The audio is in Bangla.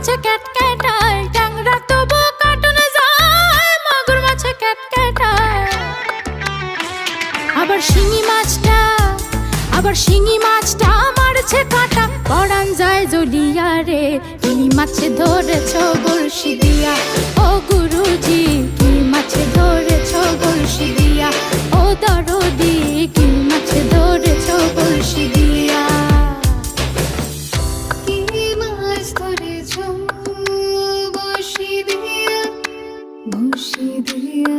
মাছে ক্যাটক্যাটায়, ট্যাংরা তবু কাটুনে যায়, মাগুর মাছে ক্যাটক্যাটায়। আবার শিঙি মাছটা মারছে কাঁটা, পরান যায় জ্বলিয়া রে। কি মাছে ধরেছ বড়শি দিয়া, ও গুরুজি কি মাছে ধরেছ বড়শি দিয়া, ও দরদি কি মাছে ধরেছ বড়শি দিয়া। কি মাছ ধরেছ বড়শি দিয়া, বড়শি দিয়া।